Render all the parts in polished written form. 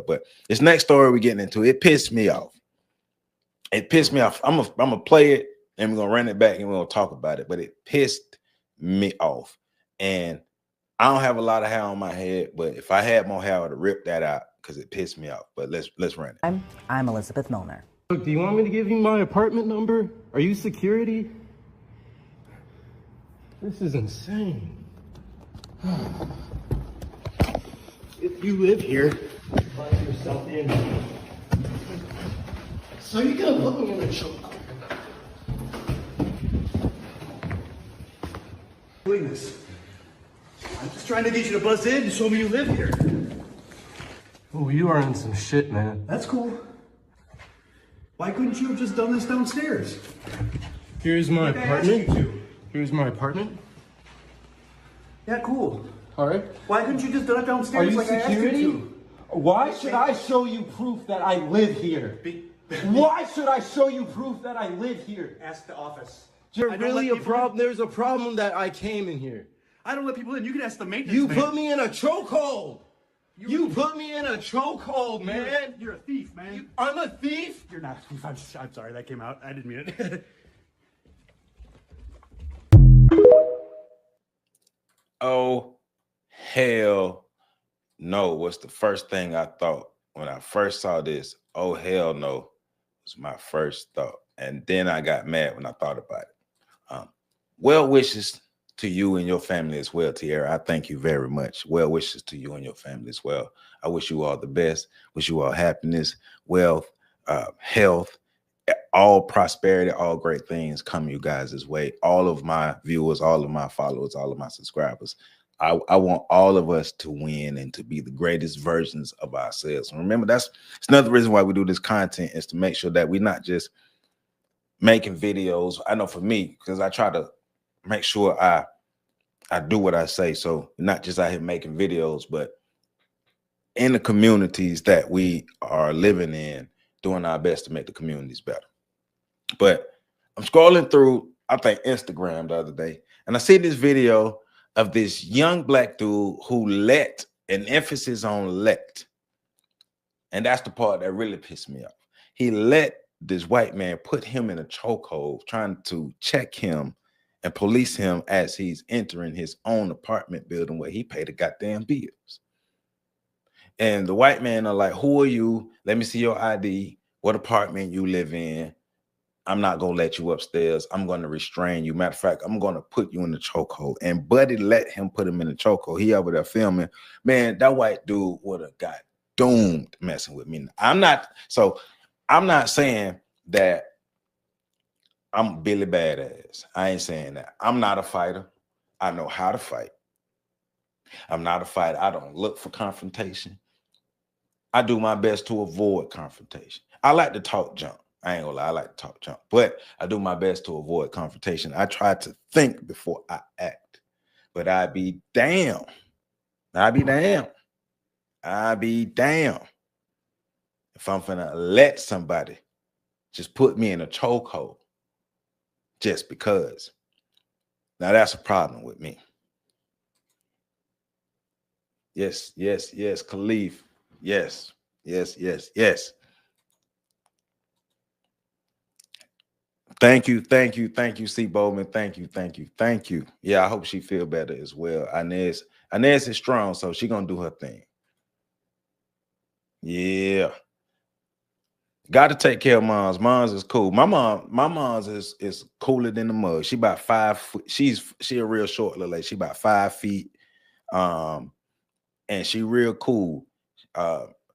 well. But this next story we're getting into, it pissed me off. It pissed me off. I'm gonna play it and we're gonna run it back and we're gonna talk about it. But it pissed me off. And I don't have a lot of hair on my head, but if I had more hair, I would have ripped that out because it pissed me off. But let's run it. I'm Elizabeth Milner. Look, do you want me to give you my apartment number? Are you security? This is insane. If you live here, let yourself in. So you're gonna put me in a choke. Doing this. I'm just trying to get you to buzz in to show me you live here. Oh, you are in some shit, man. That's cool. Why couldn't you have just done this downstairs? Here's my Like I asked you apartment. to. Here's my apartment. Yeah, cool. All right. Why couldn't you just done it downstairs Are you like I asked you security? to? Why should I show you proof that I live here? Why should I show you proof that I live here? Ask the office. There's I don't really let a people problem. There's a problem that I came in here. I don't let people in. You can ask the maintenance You man. put me in a chokehold. You put me in a chokehold, man. You're a thief, man. I'm a thief. You're not a thief. I'm sorry. That came out. I didn't mean it. Oh, hell no was the first thing I thought when I first saw this. Oh, hell no was my first thought. And then I got mad when I thought about it. Well wishes to you and your family as well, Tierra. I thank you very much. Well wishes to you and your family as well. I wish you all the best. Wish you all happiness, wealth, health, all prosperity, all great things come you guys' way. All of my viewers, all of my followers, all of my subscribers. I want all of us to win and to be the greatest versions of ourselves. And remember, it's another reason why we do this content, is to make sure that we're not just making videos. I know for me, because I try to make sure I do what I say. So not just out here making videos, but in the communities that we are living in, doing our best to make the communities better. But I'm scrolling through, I think, Instagram the other day, and I see this video of this young black dude who let, an emphasis on let. And that's the part that really pissed me off. He let this white man put him in a chokehold, trying to check him and police him as he's entering his own apartment building where he paid the goddamn bills. And the white man are like, who are you? Let me see your ID. What apartment you live in? I'm not going to let you upstairs. I'm going to restrain you. Matter of fact, I'm going to put you in the chokehold. And Buddy let him put him in the chokehold. He over there filming. Man, that white dude would have got doomed messing with me. I'm not saying that I'm Billy Badass. I ain't saying that. I'm not a fighter. I know how to fight. I'm not a fighter. I don't look for confrontation. I do my best to avoid confrontation. I like to talk junk. I ain't gonna lie, I like to talk junk, but I do my best to avoid confrontation. I try to think before I act, but I'd be damn. I'd be damn if I'm finna let somebody just put me in a chokehold just because. Now that's a problem with me. Yes, Khalif. Yes. Thank you, C. Bowman. Thank you. Yeah, I hope she feel better as well. Inez is strong, so she gonna do her thing. Yeah. Got to take care of moms. Moms is cool. My mom's is cooler than the mug. She about 5 foot. She a real short little lady. She about 5 feet. And she real cool.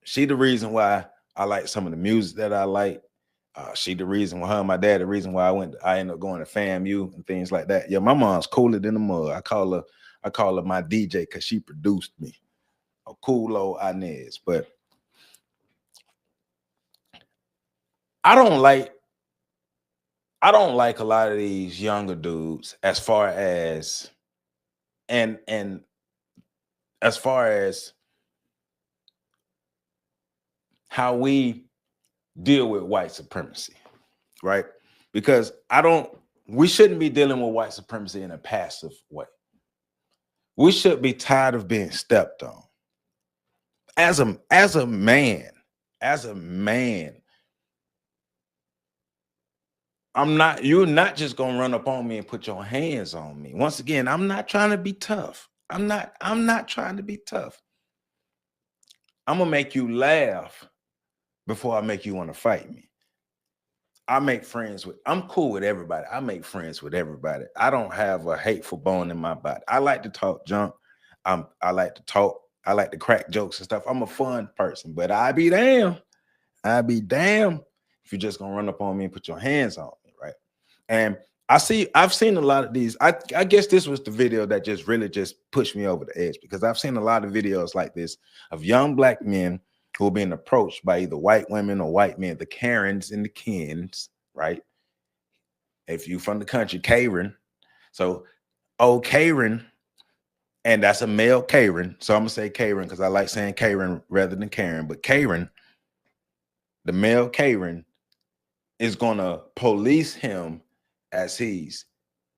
She the reason why I like some of the music that I like. She the reason why, her and my dad, the reason why I ended up going to FAMU and things like that. Yeah, my mom's cooler than the mud. I call her my DJ because she produced me. A cool old Inez. But I don't like a lot of these younger dudes as far as as far as how we deal with white supremacy, right? Because we shouldn't be dealing with white supremacy in a passive way. We should be tired of being stepped on. as a man, you're not just gonna run up on me and put your hands on me. Once again, I'm not trying to be tough. I'm not trying to be tough. I'm gonna make you laugh before I make you want to fight me. I'm cool with everybody. I make friends with everybody. I don't have a hateful bone in my body. I like to talk junk. I like to talk. I like to crack jokes and stuff. I'm a fun person, but I'd be damned if you're just gonna run up on me and put your hands on me, right? And I've seen a lot of these. I guess this was the video that just really just pushed me over the edge, because I've seen a lot of videos like this of young black men who are being approached by either white women or white men, the Karens and the Kens, right? If you from the country, Karen. So, Karen, and that's a male Karen. So I'm gonna say Karen because I like saying Karen rather than Karen. But Karen, the male Karen, is gonna police him as he's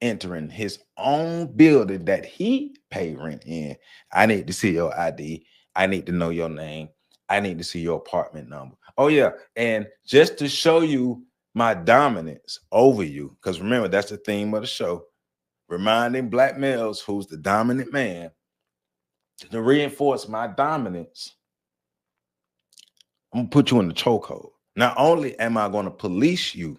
entering his own building that he paid rent in. I need to see your ID. I need to know your name. I need to see your apartment number. Oh yeah, and just to show you my dominance over you, because remember, that's the theme of the show, reminding black males who's the dominant man. To reinforce my dominance, I'm gonna put you in the chokehold. Not only am I gonna police you,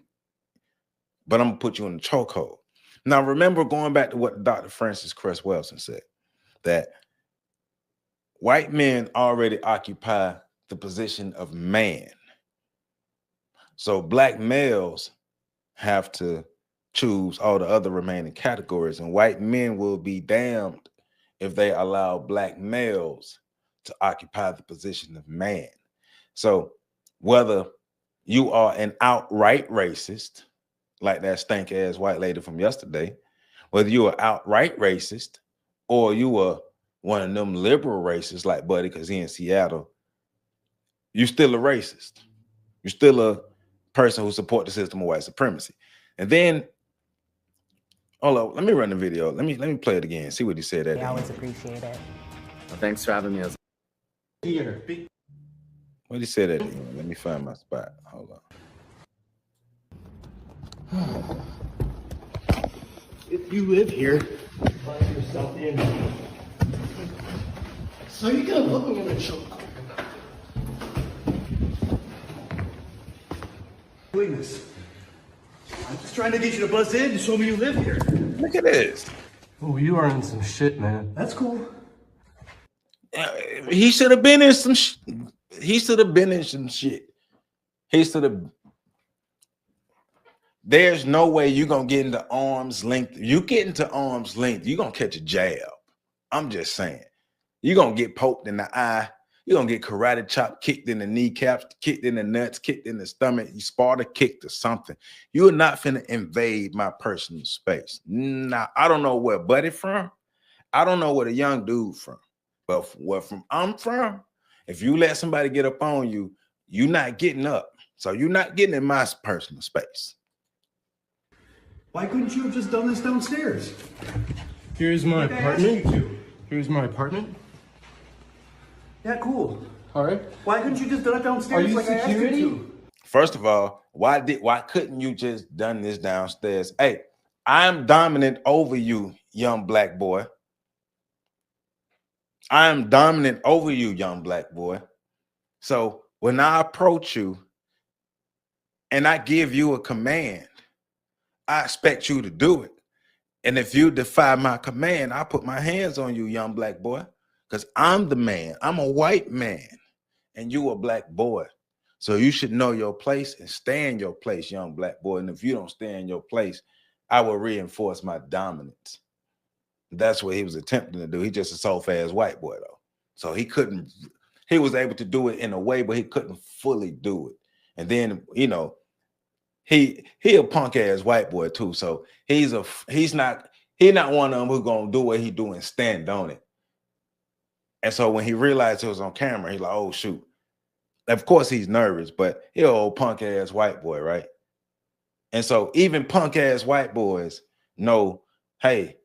but I'm gonna put you in the chokehold. Now, remember, going back to what Dr. Francis Cress Welsing said, that white men already occupy the position of man. So black males have to choose all the other remaining categories, and white men will be damned if they allow black males to occupy the position of man. So whether you are an outright racist, like that stank ass white lady from yesterday, whether you are outright racist or you are one of them liberal racists like Buddy, because he in Seattle, you're still a racist. You're still a person who support the system of white supremacy. And then, hold on, let me run the video. Let me play it again. See what he said at the I end. always appreciate it. Well, thanks for having me. Here. What he said at the end. Let me find my spot. Hold on. If you live here, find yourself in. So you're gonna put me in a choke. Doing this. I'm just trying to get you to buzz in and show me you live here. Look at this. Oh, you are in some shit, man. That's cool. He should have been in some he should have been in some shit. He should have. There's no way you're gonna get into arm's length. You get into arm's length, you're gonna catch a jab. I'm just saying. You're gonna get poked in the eye. You're gonna get karate chop, kicked in the kneecaps, kicked in the nuts, kicked in the stomach, you Sparta kicked or something. You're not finna invade my personal space. Now, I don't know where Buddy from. I don't know where the young dude from. But where I'm from, if you let somebody get up on you, you're not getting up. So you're not getting in my personal space. Why couldn't you have just done this downstairs? Here's my Like I asked you apartment. to. Here's my apartment. Yeah, cool. All right. Why couldn't you just done it downstairs Are you like I asked you security? to? First of all, why couldn't you just done this downstairs? Hey, I'm dominant over you, young black boy. I am dominant over you, young black boy. So when I approach you and I give you a command, I expect you to do it. And if you defy my command, I put my hands on you, young black boy, because I'm the man. I'm a white man and you a black boy. So you should know your place and stay in your place, young black boy. And if you don't stay in your place, I will reinforce my dominance. That's what he was attempting to do. He just a soft-ass white boy, though. So he was able to do it in a way, but he couldn't fully do it. And then, you know, he a punk-ass white boy, too. So he's not one of them who's gonna do what he do and stand on it. And so when he realized it was on camera, he's like, oh, shoot. Of course, he's nervous, but he's an old punk-ass white boy, right? And so even punk-ass white boys know, hey,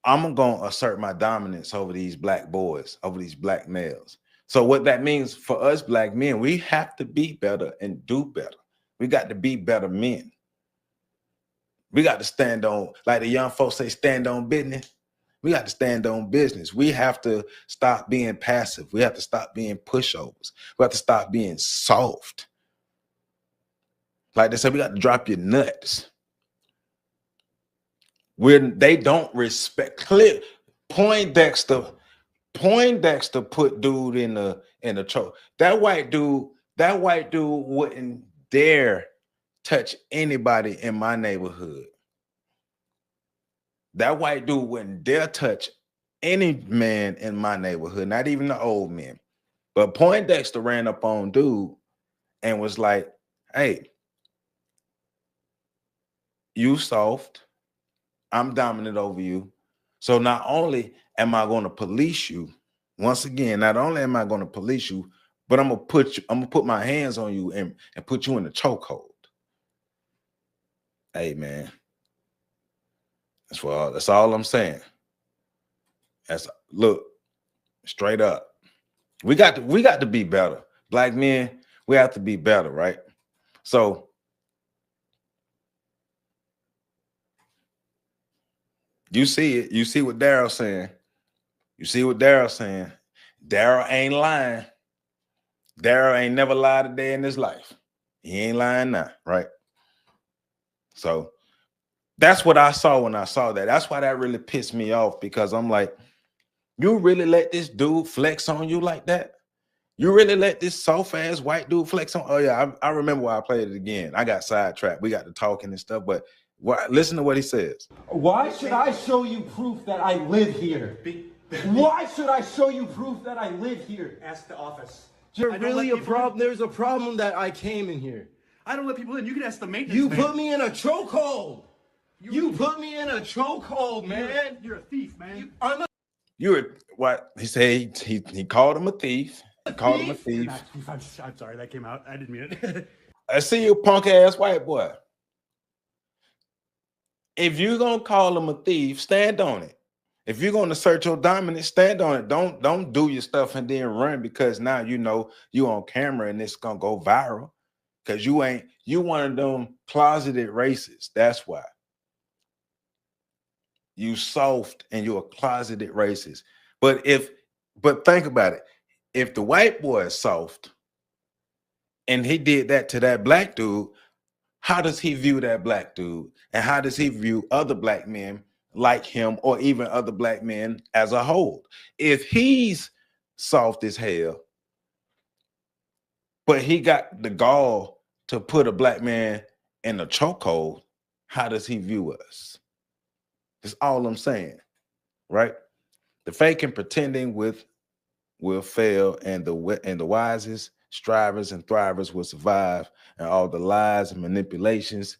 I'm going to assert my dominance over these black boys, over these black males. So what that means for us black men, we have to be better and do better. We got to be better men. We got to stand on, like the young folks say, stand on business. We got to stand on business. We have to stop being passive. We have to stop being pushovers. We have to stop being soft. Like they said, we got to drop your nuts. They don't respect. Clear. Poindexter put dude in the choke. That white dude wouldn't dare touch anybody in my neighborhood. That white dude wouldn't dare touch any man in my neighborhood, not even the old men. But Poindexter ran up on dude and was like, hey, you soft, I'm dominant over you. So not only am I going to police you, once again, not only am I going to police you, but I'm gonna put my hands on you and put you in the chokehold. Hey man, that's all I'm saying. Look, straight up. We got to be better. Black men, we have to be better, right? So you see it. You see what Daryl's saying. You see what Daryl's saying. Daryl ain't lying. Daryl ain't never lied a day in his life. He ain't lying now, right? So that's what I saw when I saw that. That's why that really pissed me off, because I'm like, you really let this dude flex on you like that? You really let this soft-ass white dude flex on? Oh, yeah, I remember why I played it again. I got sidetracked. We got to talking and stuff, but listen to what he says. Why should I show you proof that I live here? Why should I show you proof that I live here? Ask the office. There's really a problem. There's a problem that I came in here. I don't let people in. You can ask the maintenance You man. put me in a chokehold. You put me in a chokehold, man. You're a thief, man. What he said? He called him a thief. He called him a thief. I'm sorry, that came out. I didn't mean it. I see you, punk ass white boy. If you're gonna call him a thief, stand on it. If you're gonna assert your dominance, stand on it. Don't do your stuff and then run, because now you know you on camera and it's gonna go viral. Because you one of them closeted racists. That's why. You soft and you're a closeted racist. But think about it. If the white boy is soft and he did that to that black dude, how does he view that black dude? And how does he view other black men like him, or even other black men as a whole? If he's soft as hell, but he got the gall to put a black man in a chokehold, how does he view us? That's all I'm saying, right? The fake and pretending will fail, and the wisest strivers and thrivers will survive, and all the lies and manipulations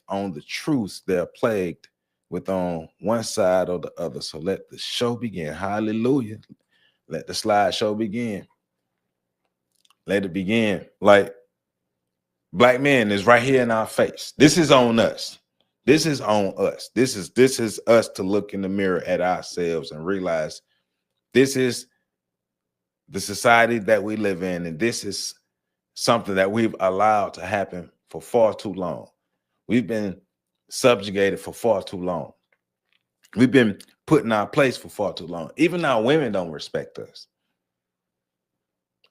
on the truths they're plagued with on one side or the other. So let the show begin. Hallelujah. Let the slideshow begin. Let it begin. Like, black men is right here in our face. This is on us. This is on us. This is us to look in the mirror at ourselves and realize this is the society that we live in, and this is something that we've allowed to happen for far too long. We've been subjugated for far too long. We've been put in our place for far too long. Even our women don't respect us.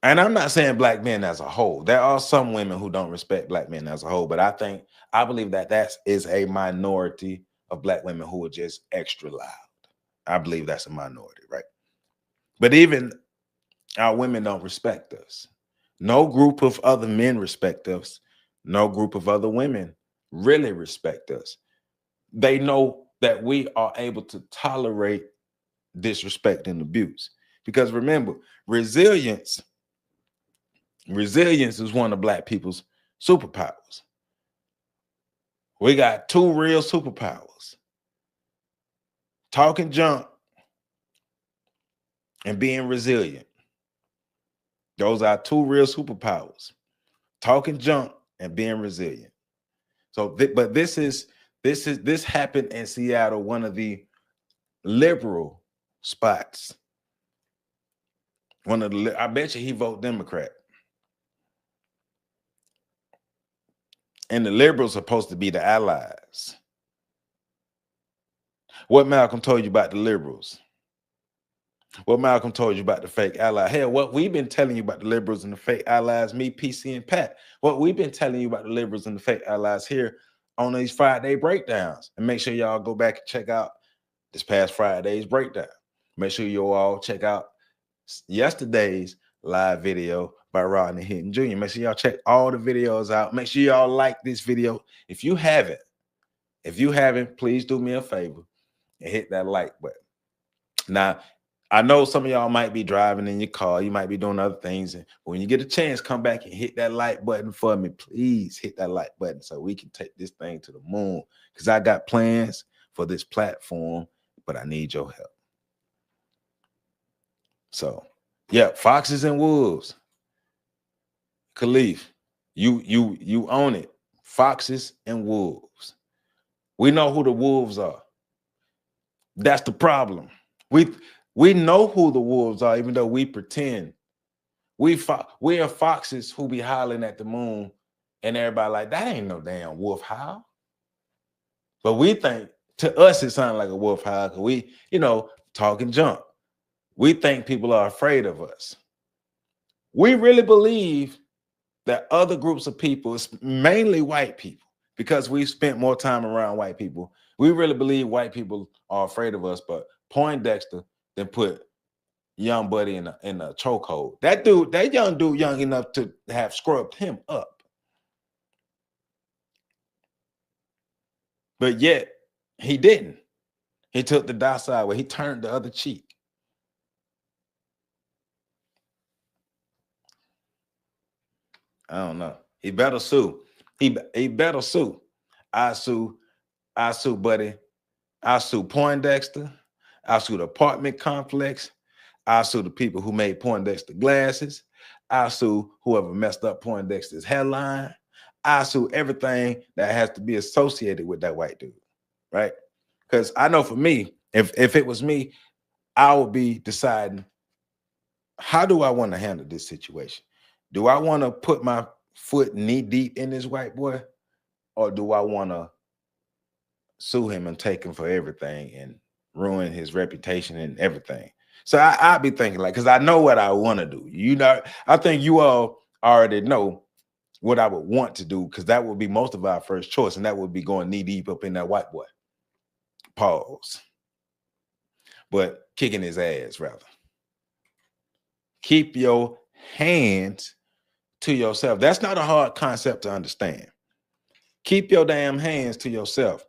And I'm not saying black men as a whole. There are some women who don't respect black men as a whole, but I believe that is a minority of black women who are just extra loud. I believe that's a minority, right? But even our women don't respect us. No group of other men respect us. No group of other women really respect us. They know that we are able to tolerate disrespect and abuse. Because remember, resilience is one of black people's superpowers. We got two real superpowers: talking junk and being resilient. Those are two real superpowers: talking junk and being resilient. So, but this happened in Seattle, one of the liberal spots I bet you he vote Democrat. And the liberals are supposed to be the allies. What Malcolm told you about the liberals? What Malcolm told you about the fake ally? Hell, what we've been telling you about the liberals and the fake allies, me, PC, and Pat. What we've been telling you about the liberals and the fake allies here on these Friday breakdowns. And make sure y'all go back and check out this past Friday's breakdown. Make sure you all check out yesterday's live video by Rodney Hinton Jr. Make sure y'all check all the videos out. Make sure y'all like this video. If you haven't, please do me a favor and hit that like button. Now, I know some of y'all might be driving in your car. You might be doing other things. And when you get a chance, come back and hit that like button for me. Please hit that like button so we can take this thing to the moon. Because I got plans for this platform, but I need your help. So, yeah, foxes and wolves. Khalif, you own it. Foxes and wolves. We know who the wolves are. That's the problem. We know who the wolves are, even though we pretend. We are foxes who be howling at the moon, and everybody like, that ain't no damn wolf howl. But we think, to us, it sounds like a wolf howl because we, talking junk. We think people are afraid of us. We really believe that other groups of people, mainly white people, because we spent more time around white people, we really believe white people are afraid of us, but Poindexter then put young buddy in a chokehold. That young dude, young enough to have scrubbed him up. But yet, he didn't. He took the docile way. He turned the other cheek. I don't know. He better sue. He better sue. I sue, buddy. I sue Poindexter. I sue the apartment complex. I sue the people who made Poindexter glasses. I sue whoever messed up Poindexter's hairline. I sue everything that has to be associated with that white dude, right? Because I know for me, if it was me, I would be deciding, how do I want to handle this situation? Do I want to put my foot knee deep in this white boy, or do I want to sue him and take him for everything and ruin his reputation and everything? So I'll be thinking, like, because I know what I want to do. I think you all already know what I would want to do, because that would be most of our first choice, and that would be going knee deep up in that white boy. Pause. But kicking his ass, rather. Keep your hands to yourself. That's not a hard concept to understand. Keep your damn hands to yourself.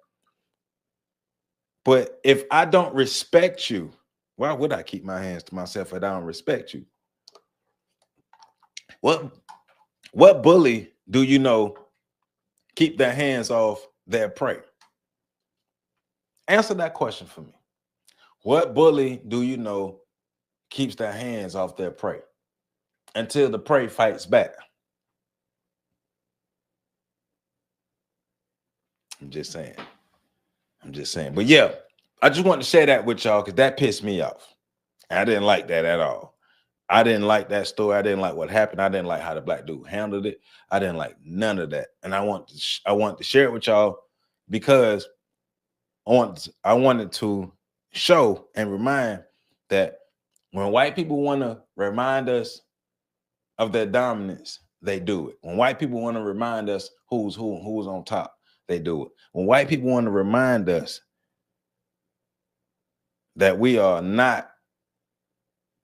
But if I don't respect you, why would I keep my hands to myself if I don't respect you? What bully do you know keep their hands off their prey? Answer that question for me. What bully do you know keeps their hands off their prey until the prey fights back? I'm just saying. But yeah, I just want to share that with y'all because that pissed me off. I didn't like that at all. I didn't like that story. I didn't like what happened. I didn't like how the black dude handled it. I didn't like none of that. And I want to share it with y'all because I wanted to show and remind that when white people want to remind us of their dominance, they do it. When white people want to remind us who's who and who's on top, they do it. When white people want to remind us that we are not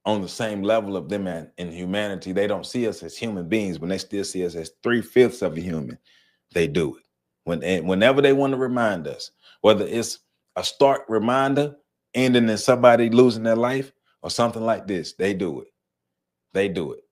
on the same level of them in humanity, they don't see us as human beings, when they still see us as 3/5 of a human, they do it. Whenever they want to remind us, whether it's a stark reminder ending in somebody losing their life or something like this, they do it.